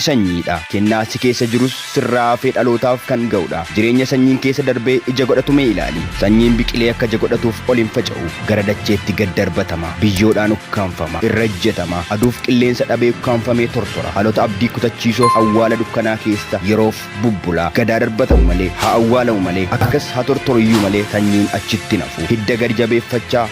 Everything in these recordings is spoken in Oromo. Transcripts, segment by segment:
Sanyiidha. Kennaa si keessa jirus sirraa fi dhalootaaf kan ga'udha. Jireenya sanyiin keessa darbee ija godhatu mee ilaali. Sanyiin biqilee akka ija godhatuuf ol hin faca'u. Gara dacheetti gad darbatama. Biyyoodhaan ukkaanfama. Irra ejjetama. Aduuf qilleensa dhabee ukkaanfamee tortora. Haalota abdii kutachiisoof awwaala dukkanaa keessa yeroof bubbula. Gadaa darbatamu malee haa awwaalamu malee akkas haa tortoruyyuu malee sanyiin achitti nafu. Hidda gadi jabeeffachaa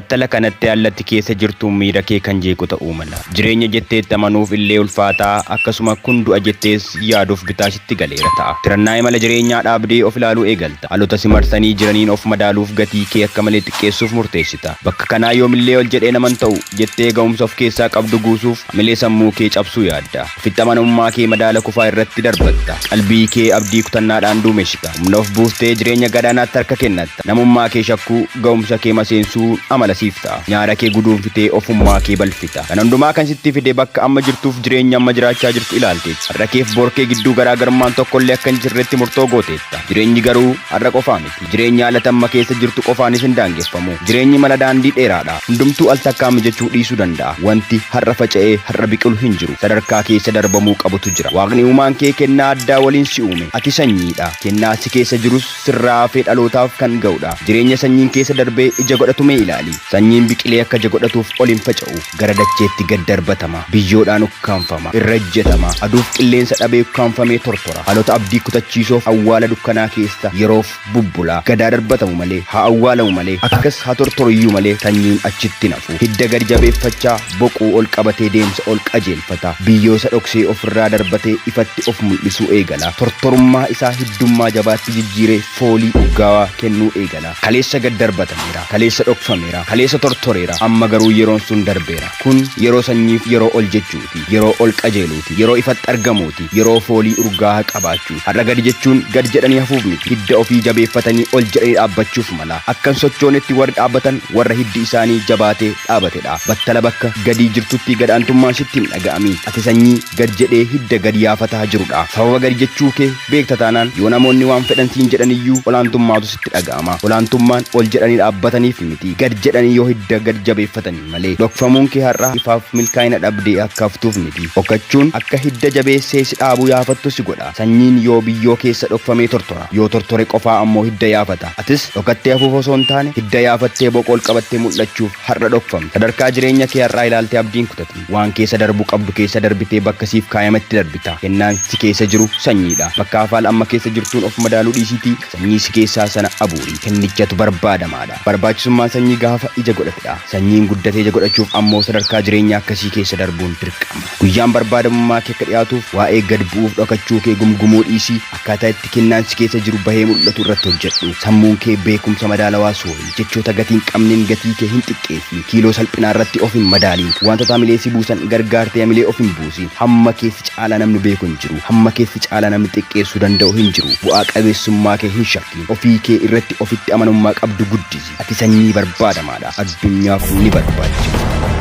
Tala kanatti allatti keessa jirtu miira kee kan jeequ ta'uu mala. Jireenya jetteetti amanuuf illee ulfaataa akkasuma kun du'a jettees yaaduuf bitaasitti galeera ta'a. Tirannaa imala jireenyaa dhaabdee of ilaaluu eegalta. Haalota si marsanii jiraniin of madaaluuf gatii kee akka malee xiqqeessuuf murteessita. Bakka kanaa yoomillee ol jedhee naman ta'u jettee ga'umsa of keessaa qabdu guusuuf amilee sammuu kee cabsuu yaadda. Ofitti amanamummaa kee madaala kufaa irratti darbatta. Qalbii kee abdii kutannaadhaan duumessita. Humna of buuftee jireenya gadaanaatti harka kennatta. Namummaa kee shakkuu ga'umsa kee maseensuu amala nyaara kee guduunfitee ofummaa kee balfita. Kan hundumaa kan sitti fide bakka amma jirtuuf jireenya amma jiraachaa jirtu ilaalteetta. Har'a keef borkee gidduu garaagarummaan tokkollee akka hin jirretti murtoo gooteetta. Jireenyi garuu har'a qofaa miti. Jireenya haala amma keessa jirtu qofaanis hin daangeffamu. Jireenyi mala daandii dheeraadha. Hundumtuu al takkaa mijachuu dhiisuu danda'a. Wanti har'a faca'ee har'a biqilu hin jiru. Sadarkaa keessa darbamuu qabutu jira. Waaqni uumaan kee kennaa addaa waliin si uume. Ati sanyiidha. Kennaa si keessa jirus sirraa fi dhalootaaf kan ga'udha. Jireenya sanyiin keessa darbee ija godhatu mee ilaali. Sanyiin biqilee akka ija godhatuuf ol hin faca'u. Gara dacheetti gad darbatama. Biyyoodhaan ukkaanfama. Irra ejjetama. Aduuf qilleensa dhabee ukkaanfamee tortora. Haalota abdii kutachiisoof awwaala dukkanaa keessa yeroof bubbula. Gadaa darbatamu malee haa awwaalamu malee akkas haa tortoruyyuu malee sanyiin achitti nafu. Hidda gadi jabeeffachaa boquu ol qabatee deemsa ol qajeelfata. Biyyoo isa dhoksee ofirraa darbatee ifatti of mul'isuu eegala. Tortorummaa isaa hiddummaa jabaatti jijjiiree foolii dhugaawaa kennuu eegala. Kaleessa gad darbatameera. Kaleessa dhokfameera. Kaleessa tortoreera. Amma garuu yeroon sun darbeera. Kun yeroo sanyiif yeroo ol jechuuti. Yeroo ol qajeeluuti. Yeroo ifatti argamuuti. Yeroo foolii urgaa'aa qabaachuuti. Har'a gadi jechuun gad jedhanii hafuuf miti. Hidda ofii jabeeffatanii ol jedhanii dhaabbachuuf mala. Akkan sochoonetti warri dhaabbatan warra hiddi isaanii jabaatee dhaabatedha. Battala bakka gadii jirtutti gadaantummaan sitti hin dhaga'amin. Ati sanyii gad jedhee hidda gadi yaafataa jirudha. Sababa gadi jechuu kee beekta taanaan yoo namoonni waan fedhan siin jedhaniyyuu olaantummaatu sitti dhaga'ama. Olaantummaan ol jedhanii dhaabbataniif miti. Gad jedhanii yoo hidda gad jabeeffatanii malee. Dhokfamuun kee har'a ifaaf milkaa'ina dhabdee akka haftuuf miti. Dhokkachuun akka hidda jabeessee si dhaabuu yaafattu si godha. Sanyiin yoo biyyoo keessa dhokfamee tortora. Yoo tortore qofaa ammoo hidda yaafata. Atis dhokattee hafuuf osoo hin taane hidda yaafattee boqool qabattee mul'achuuf har'a dhokfamte. Sadarkaa jireenya kee har'aa ilaaltee abdiin kutatin. Waan keessa darbuu qabdu keessa darbitee bakka siif kaayamatti darbita. Kennaan si keessa jiru sanyiidha. Bakka afaal amma keessa jirtuun of madaaluu dhiisitii sanyii si keessaa sana abuuri. Kennichatu barbaadamaadha. Barbaachisummaan sanyii gaafa ija godhatedha. Sanyiin guddatee ija godhachuuf ammoo sadarkaa jireenyaa akkasii keessa darbuun dirqama. Guyyaan barbaadamummaa kee akka dhiyaatuuf waa'ee gad bu'uuf dhokachuu kee gumgumuu dhiisii akkaataa itti kennaan si keessa jiru bahee mul'atu irratti hojjedhu. Sammuun kee beekumsa madaalawaa soorii. Jechoota gatiin qabneen gatii kee hin xiqqeessin. Kiiloo salphinaa irratti of hin madaaliin. Wantoota hamilee si buusan gargaartee hamilee of hin buusin. Hamma keessi caalaa namni beeku hin jiru. Hamma keessi caalaa namni xiqqeessuu danda'u hin jiru. Bu'aa qabeessummaa kee hin shakkiin. Ofii kee irratti ofitti amanamummaa qabdu guddisi. Ati sanyii barbaadamaadha. Addunyaaf ni barbaachisa.